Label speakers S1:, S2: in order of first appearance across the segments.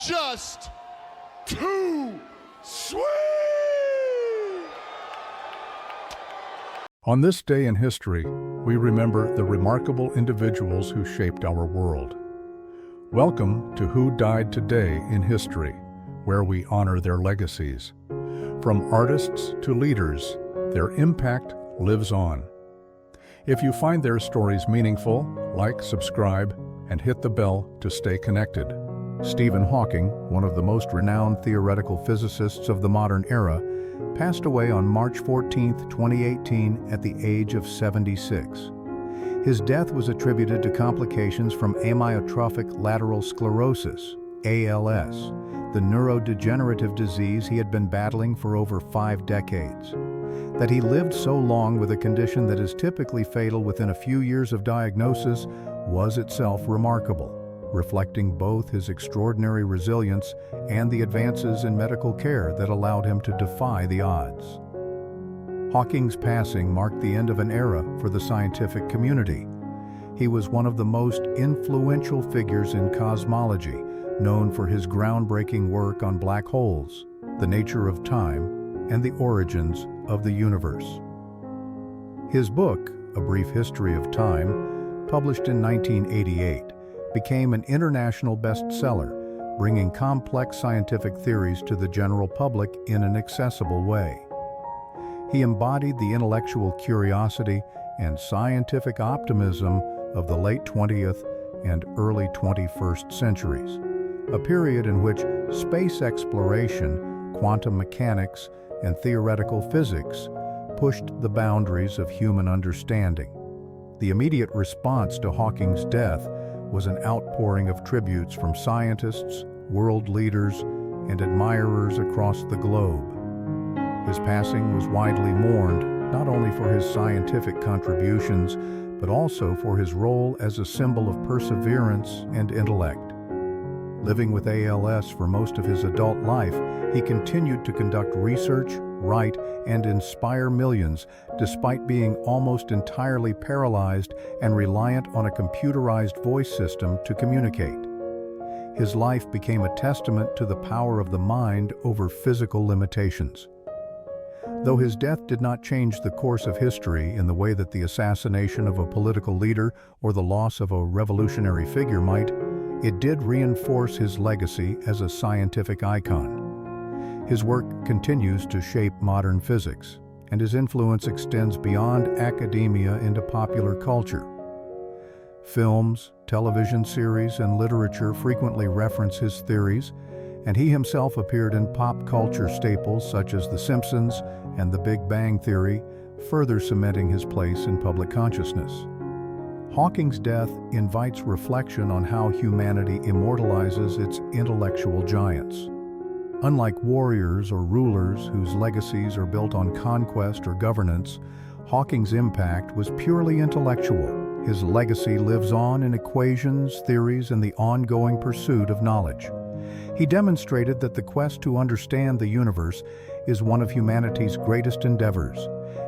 S1: just too sweet.
S2: On this day in history, we remember the remarkable individuals who shaped our world. Welcome to Who Died Today in History, where we honor their legacies. From artists to leaders, their impact lives on. If you find their stories meaningful, like, subscribe, and hit the bell to stay connected. Stephen Hawking, one of the most renowned theoretical physicists of the modern era, passed away on March 14, 2018, at the age of 76. His death was attributed to complications from amyotrophic lateral sclerosis, ALS, the neurodegenerative disease he had been battling for over 5 decades. That he lived so long with a condition that is typically fatal within a few years of diagnosis was itself remarkable, reflecting both his extraordinary resilience and the advances in medical care that allowed him to defy the odds. Hawking's passing marked the end of an era for the scientific community. He was one of the most influential figures in cosmology, known for his groundbreaking work on black holes, the nature of time, and the origins of the universe. His book, A Brief History of Time, published in 1988, became an international bestseller, bringing complex scientific theories to the general public in an accessible way. He embodied the intellectual curiosity and scientific optimism of the late 20th and early 21st centuries, a period in which space exploration, quantum mechanics, and theoretical physics pushed the boundaries of human understanding. The immediate response to Hawking's death was an outpouring of tributes from scientists, world leaders, and admirers across the globe. His passing was widely mourned, not only for his scientific contributions, but also for his role as a symbol of perseverance and intellect. Living with ALS for most of his adult life, he continued to conduct research, write, and inspire millions, despite being almost entirely paralyzed and reliant on a computerized voice system to communicate. His life became a testament to the power of the mind over physical limitations. Though his death did not change the course of history in the way that the assassination of a political leader or the loss of a revolutionary figure might, it did reinforce his legacy as a scientific icon. His work continues to shape modern physics, and his influence extends beyond academia into popular culture. Films, television series, and literature frequently reference his theories, and he himself appeared in pop culture staples such as The Simpsons and The Big Bang Theory, further cementing his place in public consciousness. Hawking's death invites reflection on how humanity immortalizes its intellectual giants. Unlike warriors or rulers whose legacies are built on conquest or governance, Hawking's impact was purely intellectual. His legacy lives on in equations, theories, and the ongoing pursuit of knowledge. He demonstrated that the quest to understand the universe is one of humanity's greatest endeavors,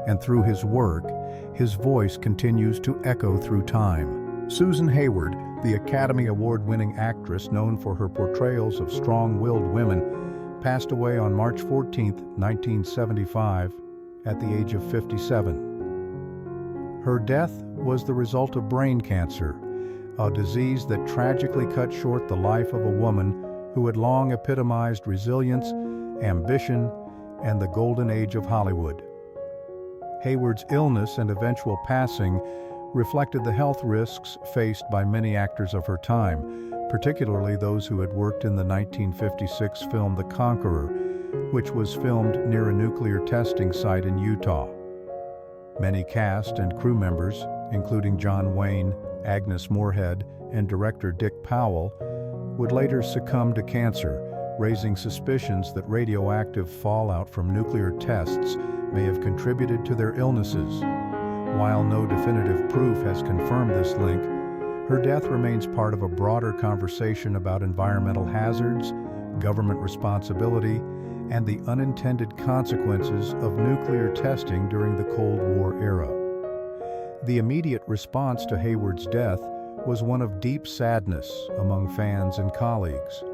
S2: and through his work, his voice continues to echo through time. Susan Hayward, the Academy Award-winning actress known for her portrayals of strong-willed women, passed away on March 14, 1975, at the age of 57. Her death was the result of brain cancer, a disease that tragically cut short the life of a woman who had long epitomized resilience, ambition, and the golden age of Hollywood. Hayward's illness and eventual passing reflected the health risks faced by many actors of her time, particularly those who had worked in the 1956 film The Conqueror, which was filmed near a nuclear testing site in Utah. Many cast and crew members, including John Wayne, Agnes Moorehead, and director Dick Powell, would later succumb to cancer, raising suspicions that radioactive fallout from nuclear tests may have contributed to their illnesses. While no definitive proof has confirmed this link, her death remains part of a broader conversation about environmental hazards, government responsibility, and the unintended consequences of nuclear testing during the Cold War era. The immediate response to Hayward's death was one of deep sadness among fans and colleagues.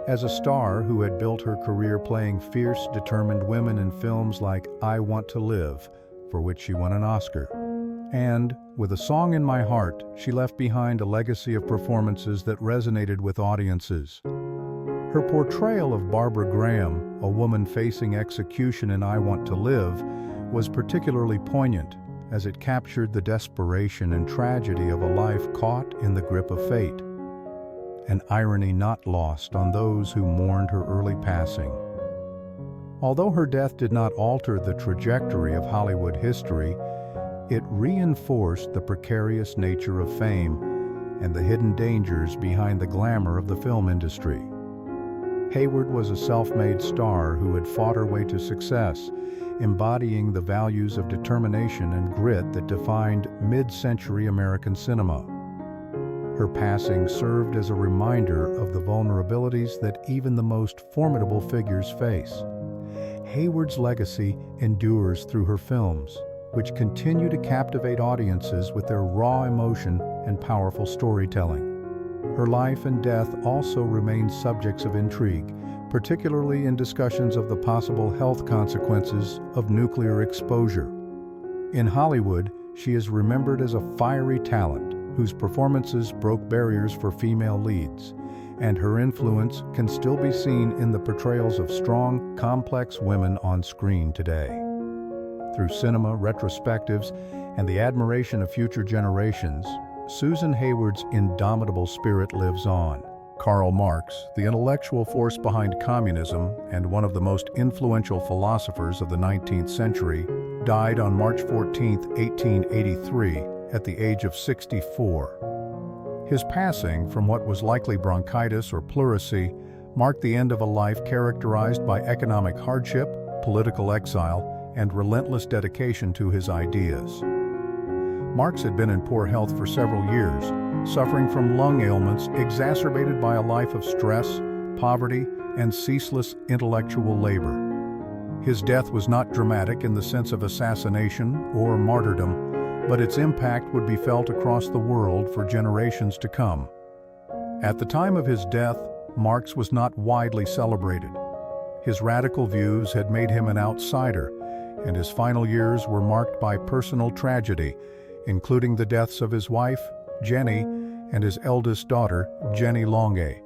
S2: As a star who had built her career playing fierce, determined women in films like I Want to Live, for which she won an Oscar. And, with A Song in My Heart, she left behind a legacy of performances that resonated with audiences. Her portrayal of Barbara Graham, a woman facing execution in I Want to Live, was particularly poignant, as it captured the desperation and tragedy of a life caught in the grip of fate. An irony not lost on those who mourned her early passing. Although her death did not alter the trajectory of Hollywood history, it reinforced the precarious nature of fame and the hidden dangers behind the glamour of the film industry. Hayward was a self-made star who had fought her way to success, embodying the values of determination and grit that defined mid-century American cinema. Her passing served as a reminder of the vulnerabilities that even the most formidable figures face. Hayward's legacy endures through her films, which continue to captivate audiences with their raw emotion and powerful storytelling. Her life and death also remain subjects of intrigue, particularly in discussions of the possible health consequences of nuclear exposure. In Hollywood, she is remembered as a fiery talent whose performances broke barriers for female leads, and her influence can still be seen in the portrayals of strong, complex women on screen today. Through cinema, retrospectives, and the admiration of future generations, Susan Hayward's indomitable spirit lives on. Karl Marx, the intellectual force behind communism and one of the most influential philosophers of the 19th century, died on March 14, 1883, at the age of 64. His passing, from what was likely bronchitis or pleurisy, marked the end of a life characterized by economic hardship, political exile, and relentless dedication to his ideas. Marx had been in poor health for several years, suffering from lung ailments exacerbated by a life of stress, poverty, and ceaseless intellectual labor. His death was not dramatic in the sense of assassination or martyrdom, but its impact would be felt across the world for generations to come. At the time of his death, Marx was not widely celebrated. His radical views had made him an outsider, and his final years were marked by personal tragedy, including the deaths of his wife, Jenny, and his eldest daughter, Jenny Longuet.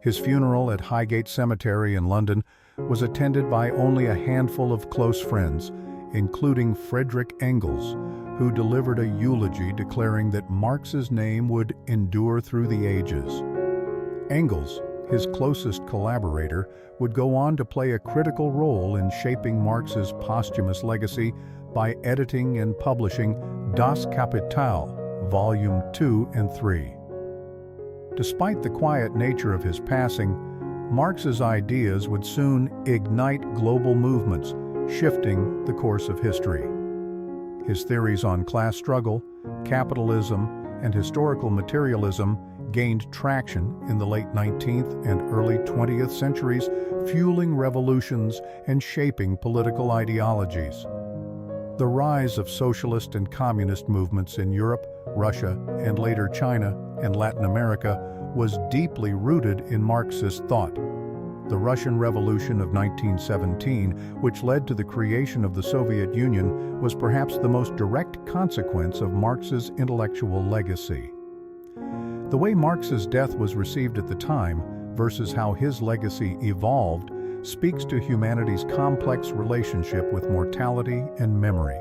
S2: His funeral at Highgate Cemetery in London was attended by only a handful of close friends, including Friedrich Engels, who delivered a eulogy declaring that Marx's name would endure through the ages. Engels, his closest collaborator, would go on to play a critical role in shaping Marx's posthumous legacy by editing and publishing Das Kapital, Volume 2 and 3. Despite the quiet nature of his passing, Marx's ideas would soon ignite global movements, shifting the course of history. His theories on class struggle, capitalism, and historical materialism gained traction in the late 19th and early 20th centuries, fueling revolutions and shaping political ideologies. The rise of socialist and communist movements in Europe, Russia, and later China and Latin America was deeply rooted in Marxist thought. The Russian Revolution of 1917, which led to the creation of the Soviet Union, was perhaps the most direct consequence of Marx's intellectual legacy. The way Marx's death was received at the time versus how his legacy evolved speaks to humanity's complex relationship with mortality and memory.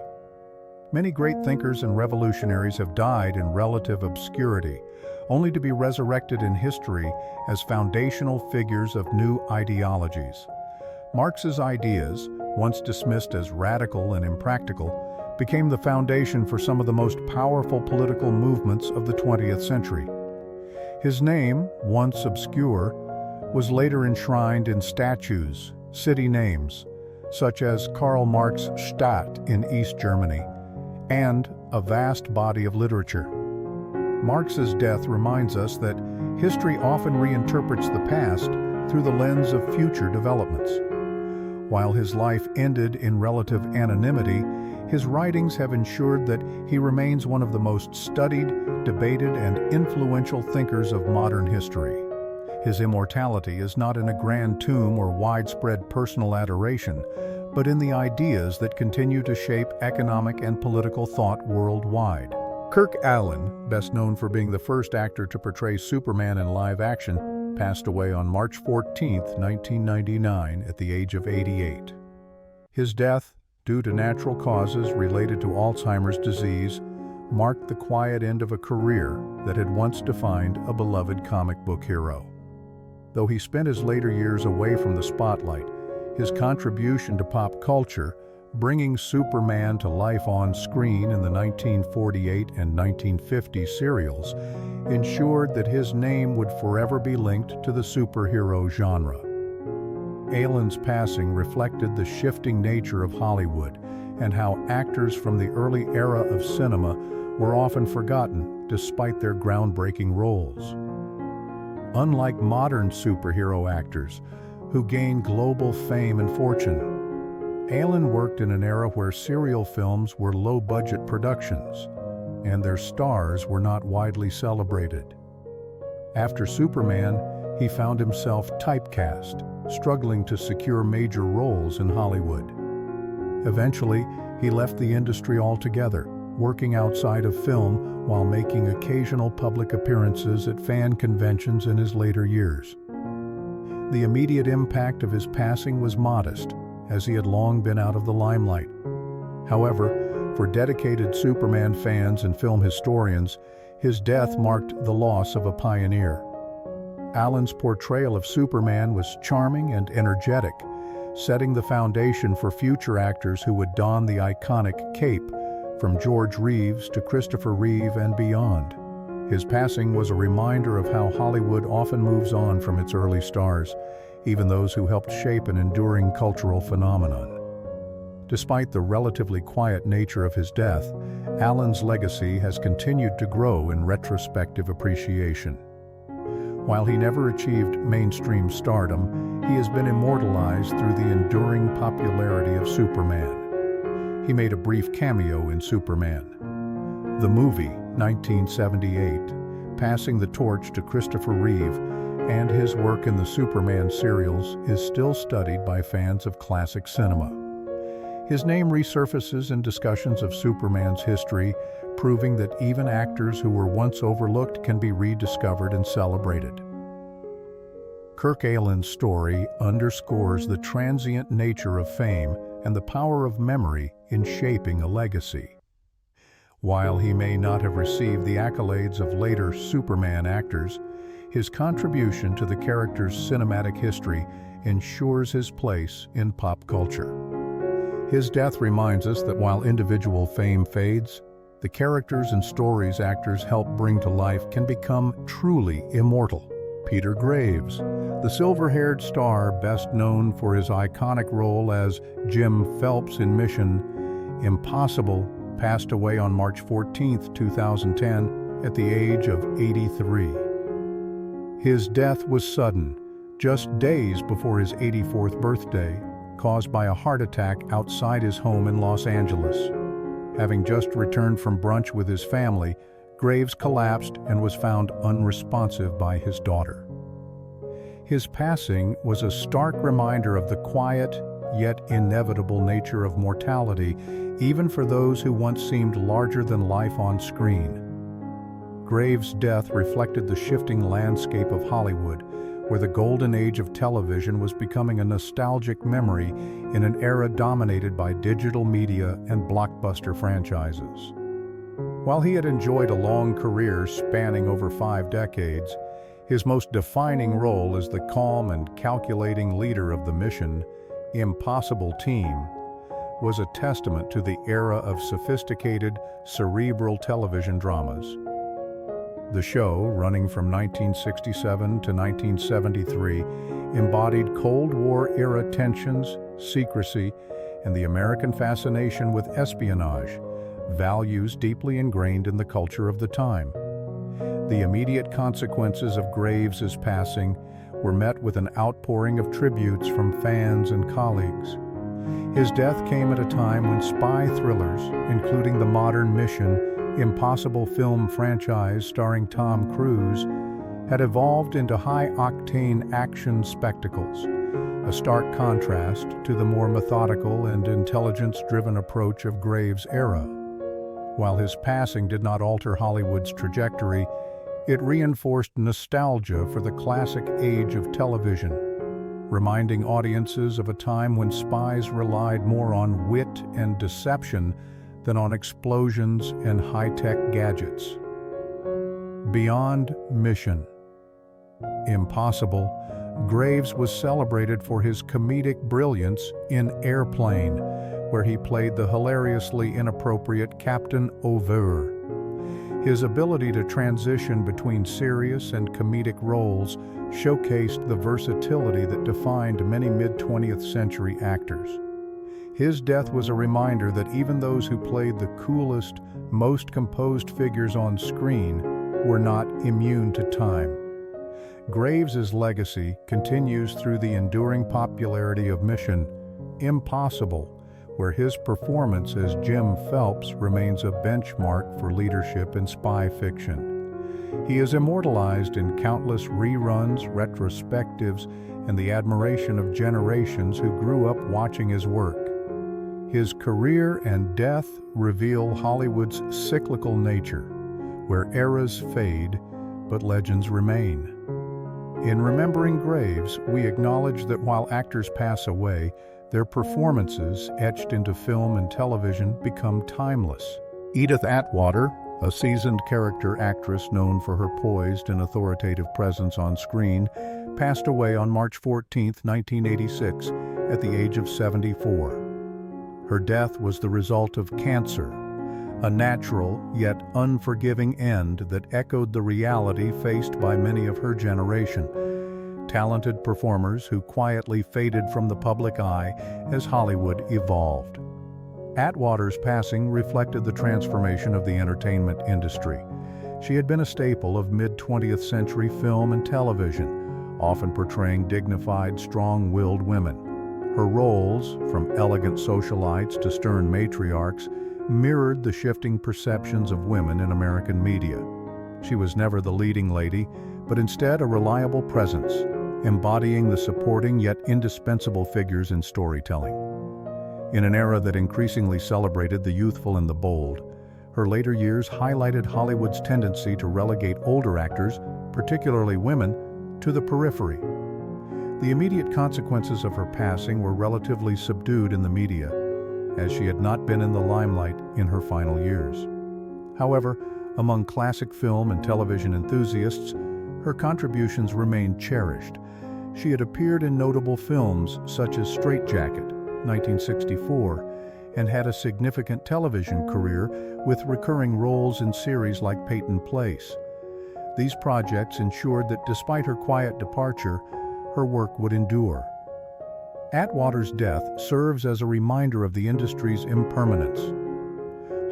S2: Many great thinkers and revolutionaries have died in relative obscurity, only to be resurrected in history as foundational figures of new ideologies. Marx's ideas, once dismissed as radical and impractical, became the foundation for some of the most powerful political movements of the 20th century. His name, once obscure, was later enshrined in statues, city names, such as Karl Marx Stadt in East Germany, and a vast body of literature. Marx's death reminds us that history often reinterprets the past through the lens of future developments. While his life ended in relative anonymity, his writings have ensured that he remains one of the most studied, debated, and influential thinkers of modern history. His immortality is not in a grand tomb or widespread personal adoration, but in the ideas that continue to shape economic and political thought worldwide. Kirk Alyn, best known for being the first actor to portray Superman in live action, passed away on March 14, 1999, at the age of 88. His death, due to natural causes related to Alzheimer's disease, marked the quiet end of a career that had once defined a beloved comic book hero. Though he spent his later years away from the spotlight, his contribution to pop culture, bringing Superman to life on screen in the 1948 and 1950 serials, ensured that his name would forever be linked to the superhero genre. Alyn's passing reflected the shifting nature of Hollywood and how actors from the early era of cinema were often forgotten despite their groundbreaking roles. Unlike modern superhero actors, who gained global fame and fortune, Alyn worked in an era where serial films were low-budget productions, and their stars were not widely celebrated. After Superman, he found himself typecast, struggling to secure major roles in Hollywood. Eventually, he left the industry altogether, working outside of film while making occasional public appearances at fan conventions in his later years. The immediate impact of his passing was modest, as he had long been out of the limelight. However, for dedicated Superman fans and film historians, his death marked the loss of a pioneer. Alyn's portrayal of Superman was charming and energetic, setting the foundation for future actors who would don the iconic cape, from George Reeves to Christopher Reeve and beyond. His passing was a reminder of how Hollywood often moves on from its early stars, even those who helped shape an enduring cultural phenomenon. Despite the relatively quiet nature of his death, Alyn's legacy has continued to grow in retrospective appreciation. While he never achieved mainstream stardom, he has been immortalized through the enduring popularity of Superman. He made a brief cameo in Superman, the movie, 1978, passing the torch to Christopher Reeve, and his work in the Superman serials is still studied by fans of classic cinema. His name resurfaces in discussions of Superman's history, proving that even actors who were once overlooked can be rediscovered and celebrated. Kirk Alyn's story underscores the transient nature of fame and the power of memory in shaping a legacy. While he may not have received the accolades of later Superman actors, his contribution to the character's cinematic history ensures his place in pop culture. His death reminds us that while individual fame fades, the characters and stories actors help bring to life can become truly immortal. Peter Graves, the silver-haired star best known for his iconic role as Jim Phelps in Mission Impossible, passed away on March 14, 2010, at the age of 83. His death was sudden, just days before his 84th birthday, caused by a heart attack outside his home in Los Angeles. Having just returned from brunch with his family, Graves collapsed and was found unresponsive by his daughter. His passing was a stark reminder of the quiet, yet inevitable nature of mortality, even for those who once seemed larger than life on screen. Graves' death reflected the shifting landscape of Hollywood, where the golden age of television was becoming a nostalgic memory in an era dominated by digital media and blockbuster franchises. While he had enjoyed a long career spanning over 5 decades, his most defining role as the calm and calculating leader of the Mission Impossible team was a testament to the era of sophisticated, cerebral television dramas. The show, running from 1967 to 1973, embodied Cold War-era tensions, secrecy, and the American fascination with espionage, values deeply ingrained in the culture of the time. The immediate consequences of Graves' passing were met with an outpouring of tributes from fans and colleagues. His death came at a time when spy thrillers, including the modern Mission Impossible film franchise starring Tom Cruise, had evolved into high-octane action spectacles, a stark contrast to the more methodical and intelligence-driven approach of Graves' era. While his passing did not alter Hollywood's trajectory, it reinforced nostalgia for the classic age of television, reminding audiences of a time when spies relied more on wit and deception than on explosions and high-tech gadgets. Beyond mission. Impossible, Graves was celebrated for his comedic brilliance in Airplane, where he played the hilariously inappropriate Captain Over. His ability to transition between serious and comedic roles showcased the versatility that defined many mid-20th century actors. His death was a reminder that even those who played the coolest, most composed figures on screen were not immune to time. Graves' legacy continues through the enduring popularity of Mission Impossible, where his performance as Jim Phelps remains a benchmark for leadership in spy fiction. He is immortalized in countless reruns, retrospectives, and the admiration of generations who grew up watching his work. His career and death reveal Hollywood's cyclical nature, where eras fade, but legends remain. In remembering Graves, we acknowledge that while actors pass away, their performances, etched into film and television, become timeless. Edith Atwater, a seasoned character actress known for her poised and authoritative presence on screen, passed away on March 14, 1986, at the age of 74. Her death was the result of cancer, a natural yet unforgiving end that echoed the reality faced by many of her generation. Talented performers who quietly faded from the public eye as Hollywood evolved. Atwater's passing reflected the transformation of the entertainment industry. She had been a staple of mid-20th century film and television, often portraying dignified, strong-willed women. Her roles, from elegant socialites to stern matriarchs, mirrored the shifting perceptions of women in American media. She was never the leading lady, but instead a reliable presence, embodying the supporting yet indispensable figures in storytelling. In an era that increasingly celebrated the youthful and the bold, her later years highlighted Hollywood's tendency to relegate older actors, particularly women, to the periphery. The immediate consequences of her passing were relatively subdued in the media, as she had not been in the limelight in her final years. However, among classic film and television enthusiasts, her contributions remained cherished. She had appeared in notable films such as Straight Jacket, 1964, and had a significant television career with recurring roles in series like Peyton Place. These projects ensured that despite her quiet departure, her work would endure. Atwater's death serves as a reminder of the industry's impermanence.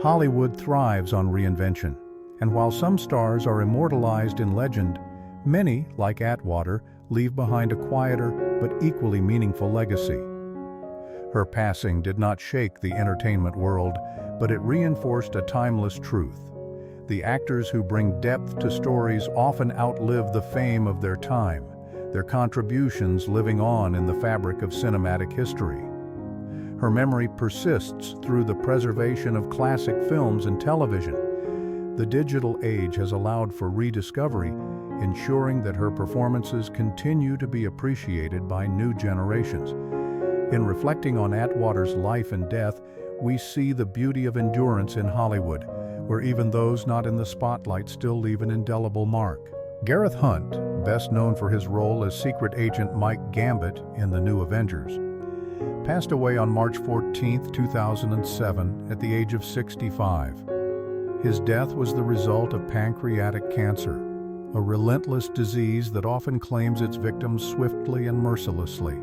S2: Hollywood thrives on reinvention, and while some stars are immortalized in legend, many, like Atwater, leave behind a quieter but equally meaningful legacy. Her passing did not shake the entertainment world, but it reinforced a timeless truth. The actors who bring depth to stories often outlive the fame of their time, their contributions living on in the fabric of cinematic history. Her memory persists through the preservation of classic films and television. The digital age has allowed for rediscovery, ensuring that her performances continue to be appreciated by new generations. In reflecting on Atwater's life and death, we see the beauty of endurance in Hollywood, where even those not in the spotlight still leave an indelible mark. Gareth Hunt, best known for his role as secret agent Mike Gambit in the new Avengers, passed away on March 14, 2007, at the age of 65. His death was the result of pancreatic cancer, a relentless disease that often claims its victims swiftly and mercilessly.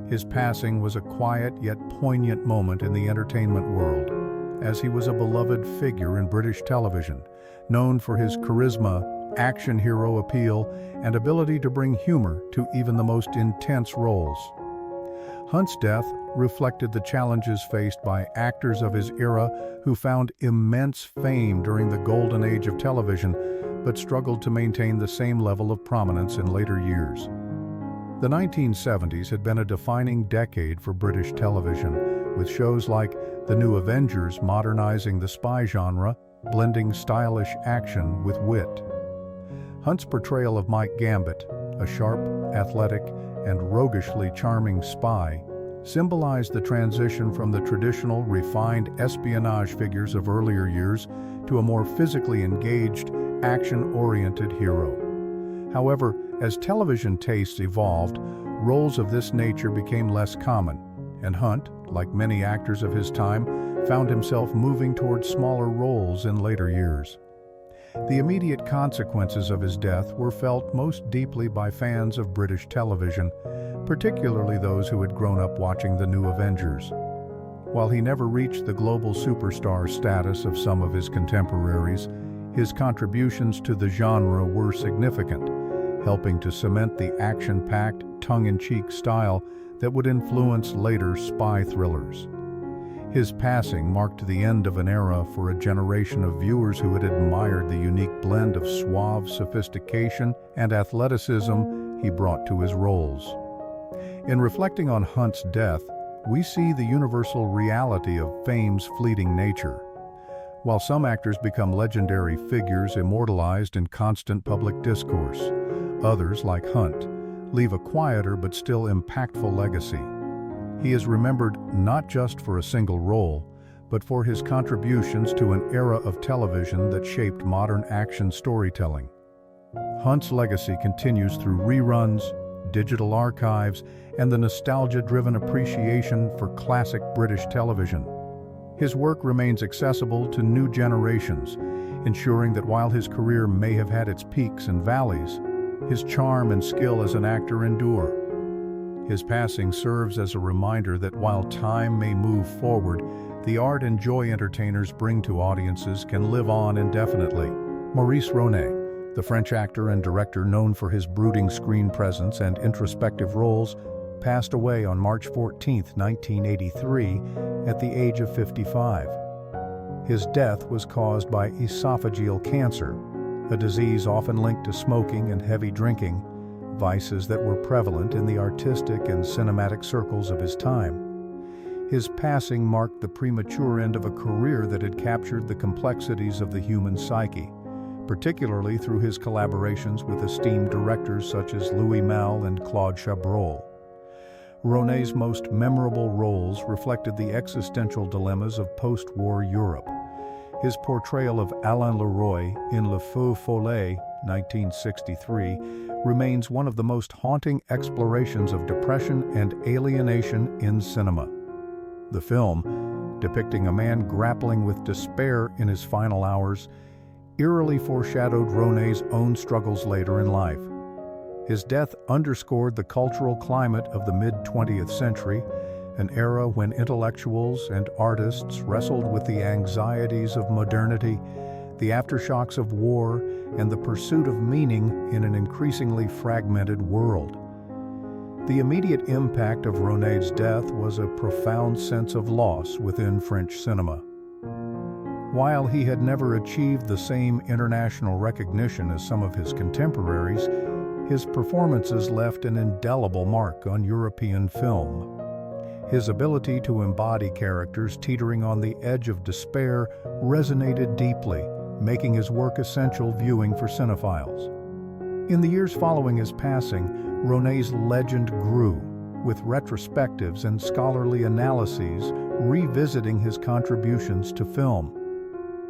S2: His passing was a quiet yet poignant moment in the entertainment world, as he was a beloved figure in British television, known for his charisma, action hero appeal, and ability to bring humor to even the most intense roles. Hunt's death reflected the challenges faced by actors of his era who found immense fame during the golden age of television, but struggled to maintain the same level of prominence in later years. The 1970s had been a defining decade for British television, with shows like The New Avengers modernizing the spy genre, blending stylish action with wit. Hunt's portrayal of Mike Gambit, a sharp, athletic, and roguishly charming spy, symbolized the transition from the traditional, refined espionage figures of earlier years to a more physically engaged, action-oriented hero. However, as television tastes evolved, roles of this nature became less common, and Hunt, like many actors of his time, found himself moving towards smaller roles in later years. The immediate consequences of his death were felt most deeply by fans of British television, particularly those who had grown up watching The New Avengers. While he never reached the global superstar status of some of his contemporaries, his contributions to the genre were significant, helping to cement the action-packed, tongue-in-cheek style that would influence later spy thrillers. His passing marked the end of an era for a generation of viewers who had admired the unique blend of suave sophistication and athleticism he brought to his roles. In reflecting on Hunt's death, we see the universal reality of fame's fleeting nature. While some actors become legendary figures immortalized in constant public discourse, others, like Hunt, leave a quieter but still impactful legacy. He is remembered not just for a single role, but for his contributions to an era of television that shaped modern action storytelling. Hunt's legacy continues through reruns, digital archives, and the nostalgia-driven appreciation for classic British television. His work remains accessible to new generations, ensuring that while his career may have had its peaks and valleys, his charm and skill as an actor endure. His passing serves as a reminder that while time may move forward, the art and joy entertainers bring to audiences can live on indefinitely. Maurice Ronet, the French actor and director known for his brooding screen presence and introspective roles, passed away on March 14, 1983, at the age of 55. His death was caused by esophageal cancer, a disease often linked to smoking and heavy drinking, vices that were prevalent in the artistic and cinematic circles of his time. His passing marked the premature end of a career that had captured the complexities of the human psyche, particularly through his collaborations with esteemed directors such as Louis Malle and Claude Chabrol. Ronet's most memorable roles reflected the existential dilemmas of post-war Europe. His portrayal of Alain Leroy in Le Feu Follet, 1963, remains one of the most haunting explorations of depression and alienation in cinema. The film, depicting a man grappling with despair in his final hours, eerily foreshadowed Ronet's own struggles later in life. His death underscored the cultural climate of the mid-20th century, an era when intellectuals and artists wrestled with the anxieties of modernity, the aftershocks of war, and the pursuit of meaning in an increasingly fragmented world. The immediate impact of Ronet's death was a profound sense of loss within French cinema. While he had never achieved the same international recognition as some of his contemporaries, his performances left an indelible mark on European film. His ability to embody characters teetering on the edge of despair resonated deeply, making his work essential viewing for cinephiles. In the years following his passing, Ronet's legend grew, with retrospectives and scholarly analyses revisiting his contributions to film.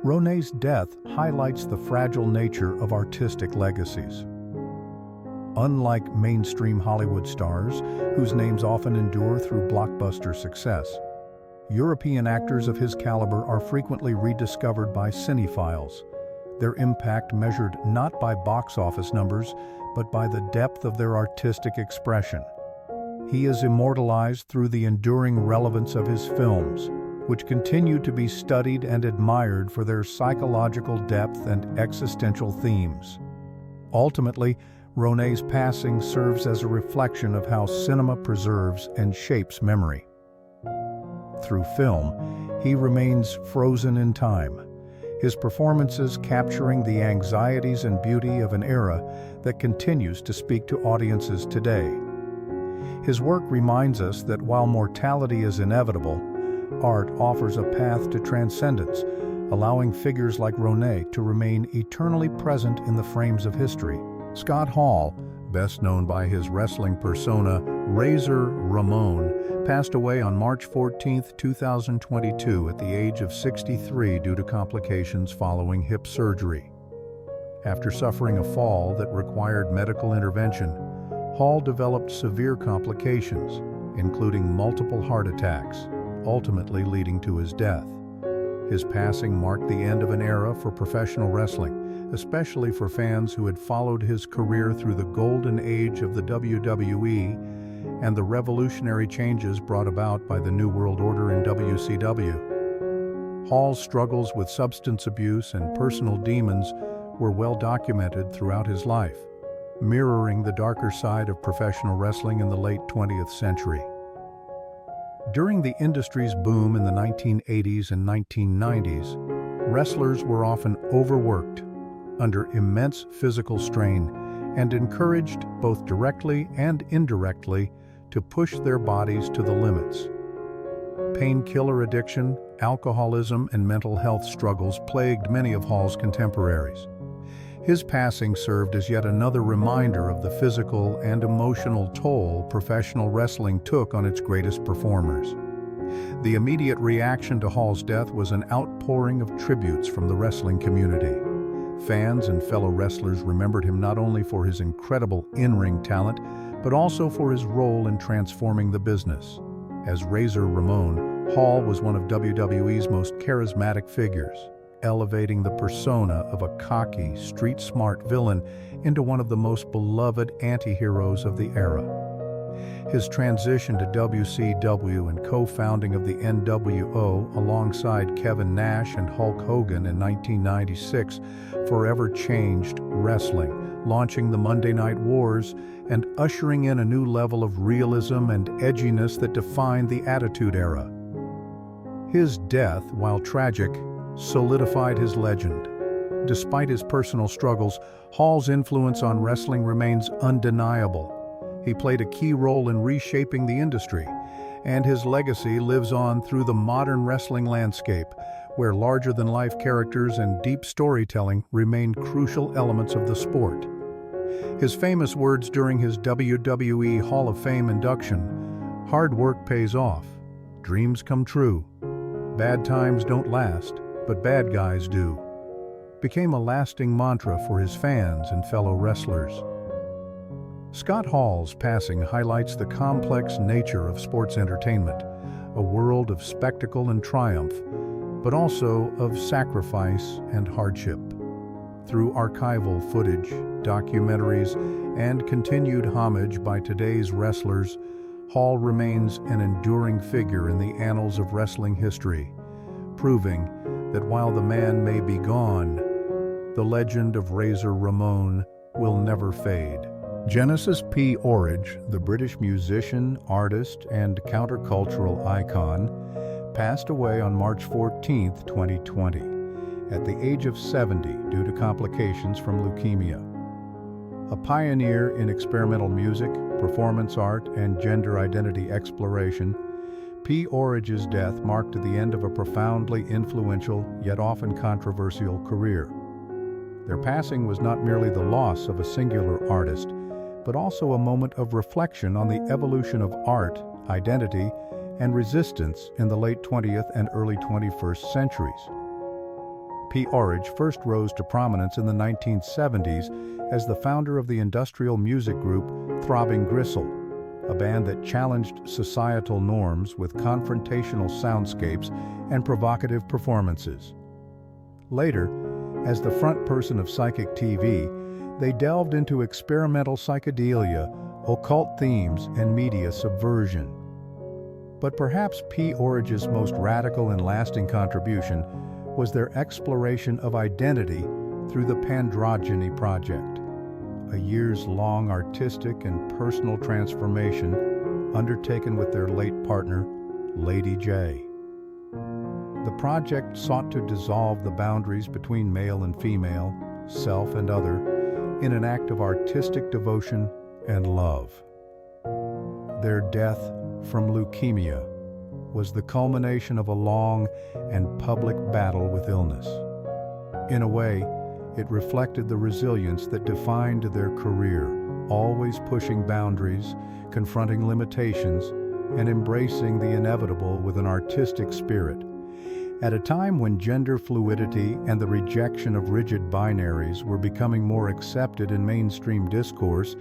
S2: Ronet's death highlights the fragile nature of artistic legacies. Unlike mainstream Hollywood stars, whose names often endure through blockbuster success, European actors of his caliber are frequently rediscovered by cinephiles, their impact measured not by box office numbers, but by the depth of their artistic expression. He is immortalized through the enduring relevance of his films, which continue to be studied and admired for their psychological depth and existential themes. Ultimately, Ronet's passing serves as a reflection of how cinema preserves and shapes memory. Through film, he remains frozen in time, his performances capturing the anxieties and beauty of an era that continues to speak to audiences today. His work reminds us that while mortality is inevitable, art offers a path to transcendence, allowing figures like Ronet to remain eternally present in the frames of history. Scott Hall, best known by his wrestling persona Razor Ramon, passed away on March 14, 2022 at the age of 63 due to complications following hip surgery. After suffering a fall that required medical intervention, Hall developed severe complications, including multiple heart attacks, ultimately leading to his death. His passing marked the end of an era for professional wrestling, especially for fans who had followed his career through the golden age of the WWE and the revolutionary changes brought about by the New World Order in WCW. Hall's struggles with substance abuse and personal demons were well documented throughout his life, mirroring the darker side of professional wrestling in the late 20th century. During the industry's boom in the 1980s and 1990s, wrestlers were often overworked, under immense physical strain, and encouraged both directly and indirectly to push their bodies to the limits. Painkiller addiction, alcoholism, and mental health struggles plagued many of Hall's contemporaries. His passing served as yet another reminder of the physical and emotional toll professional wrestling took on its greatest performers. The immediate reaction to Hall's death was an outpouring of tributes from the wrestling community. Fans and fellow wrestlers remembered him not only for his incredible in-ring talent, but also for his role in transforming the business. As Razor Ramon, Hall was one of WWE's most charismatic figures, elevating the persona of a cocky, street-smart villain into one of the most beloved anti-heroes of the era. His transition to WCW and co-founding of the NWO alongside Kevin Nash and Hulk Hogan in 1996 forever changed wrestling, launching the Monday Night Wars and ushering in a new level of realism and edginess that defined the Attitude Era. His death, while tragic, solidified his legend. Despite his personal struggles, Hall's influence on wrestling remains undeniable. He played a key role in reshaping the industry, and his legacy lives on through the modern wrestling landscape, where larger-than-life characters and deep storytelling remain crucial elements of the sport. His famous words during his WWE Hall of Fame induction, "Hard work pays off, dreams come true, bad times don't last, but bad guys do," became a lasting mantra for his fans and fellow wrestlers. Scott Hall's passing highlights the complex nature of sports entertainment, a world of spectacle and triumph, but also of sacrifice and hardship. Through archival footage, documentaries, and continued homage by today's wrestlers, Hall remains an enduring figure in the annals of wrestling history, proving that while the man may be gone, the legend of Razor Ramon will never fade. Genesis P-Orridge, the British musician, artist, and countercultural icon, passed away on March 14, 2020, at the age of 70 due to complications from leukemia. A pioneer in experimental music, performance art, and gender identity exploration, P-Orridge's death marked the end of a profoundly influential, yet often controversial career. Their passing was not merely the loss of a singular artist, but also a moment of reflection on the evolution of art, identity, and resistance in the late 20th and early 21st centuries. P-Orridge first rose to prominence in the 1970s as the founder of the industrial music group Throbbing Gristle, a band that challenged societal norms with confrontational soundscapes and provocative performances. Later, as the front person of Psychic TV, they delved into experimental psychedelia, occult themes, and media subversion. But perhaps P-Orridge's most radical and lasting contribution was their exploration of identity through the Pandrogyny Project, a years-long artistic and personal transformation undertaken with their late partner, Lady J. The project sought to dissolve the boundaries between male and female, self and other, in an act of artistic devotion and love. Their death from leukemia was the culmination of a long and public battle with illness. In a way, it reflected the resilience that defined their career, always pushing boundaries, confronting limitations, and embracing the inevitable with an artistic spirit. At a time when gender fluidity and the rejection of rigid binaries were becoming more accepted in mainstream discourse,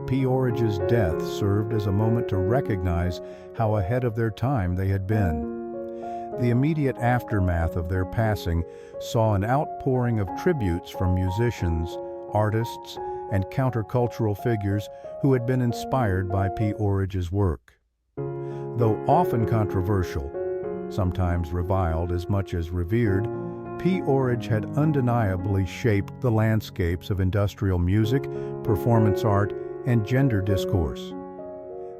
S2: P-Orridge's death served as a moment to recognize how ahead of their time they had been. The immediate aftermath of their passing saw an outpouring of tributes from musicians, artists, and countercultural figures who had been inspired by P-Orridge's work. Though often controversial, sometimes reviled as much as revered, P-Orridge had undeniably shaped the landscapes of industrial music, performance art, and gender discourse.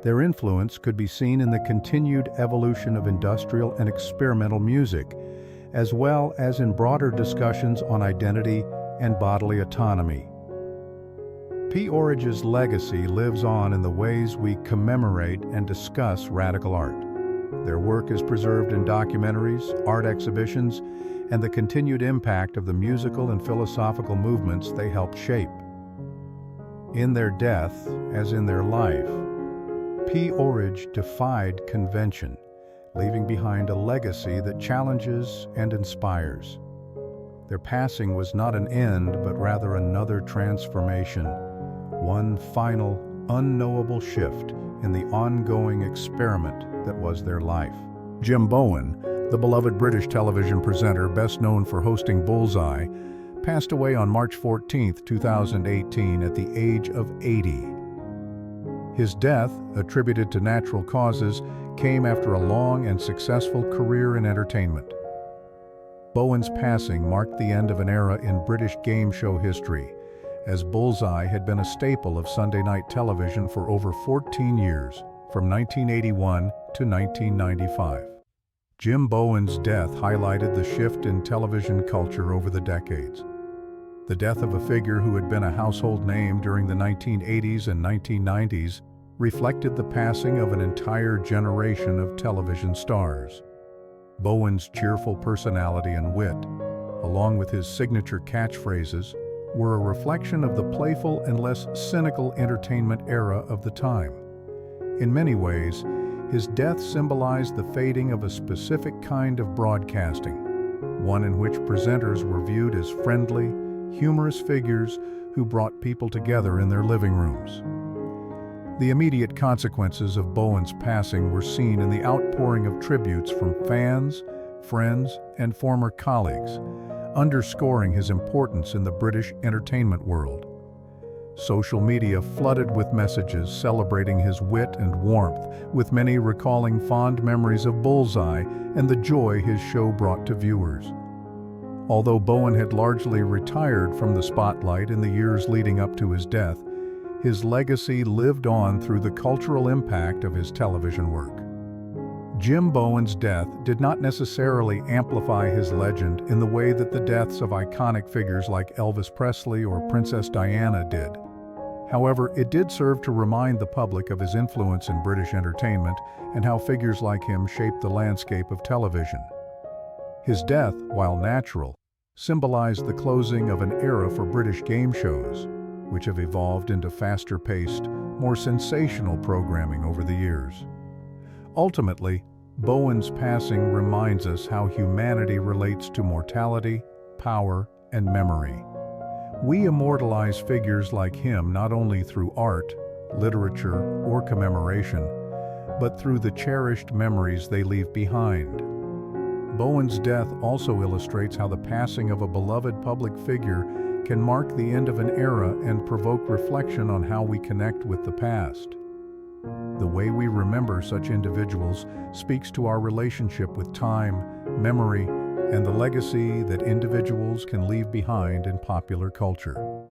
S2: Their influence could be seen in the continued evolution of industrial and experimental music, as well as in broader discussions on identity and bodily autonomy. P-Orridge's legacy lives on in the ways we commemorate and discuss radical art. Their work is preserved in documentaries, art exhibitions, and the continued impact of the musical and philosophical movements they helped shape. In their death, as in their life, P-Orridge defied convention, leaving behind a legacy that challenges and inspires. Their passing was not an end, but rather another transformation, one final, unknowable shift in the ongoing experiment that was their life. Jim Bowen, the beloved British television presenter best known for hosting Bullseye, passed away on March 14, 2018 at the age of 80. His death, attributed to natural causes, came after a long and successful career in entertainment. Bowen's passing marked the end of an era in British game show history, as Bullseye had been a staple of Sunday night television for over 14 years, from 1981 to 1995. Jim Bowen's death highlighted the shift in television culture over the decades. The death of a figure who had been a household name during the 1980s and 1990s reflected the passing of an entire generation of television stars. Bowen's cheerful personality and wit, along with his signature catchphrases, were a reflection of the playful and less cynical entertainment era of the time. In many ways, his death symbolized the fading of a specific kind of broadcasting, one in which presenters were viewed as friendly, humorous figures who brought people together in their living rooms. The immediate consequences of Bowen's passing were seen in the outpouring of tributes from fans, friends, and former colleagues, underscoring his importance in the British entertainment world. Social media flooded with messages celebrating his wit and warmth, with many recalling fond memories of Bullseye and the joy his show brought to viewers. Although Bowen had largely retired from the spotlight in the years leading up to his death, his legacy lived on through the cultural impact of his television work. Jim Bowen's death did not necessarily amplify his legend in the way that the deaths of iconic figures like Elvis Presley or Princess Diana did. However, it did serve to remind the public of his influence in British entertainment and how figures like him shaped the landscape of television. His death, while natural, symbolized the closing of an era for British game shows, which have evolved into faster-paced, more sensational programming over the years. Ultimately, Bowen's passing reminds us how humanity relates to mortality, power, and memory. We immortalize figures like him not only through art, literature, or commemoration, but through the cherished memories they leave behind. Bowen's death also illustrates how the passing of a beloved public figure can mark the end of an era and provoke reflection on how we connect with the past. The way we remember such individuals speaks to our relationship with time, memory, and the legacy that individuals can leave behind in popular culture.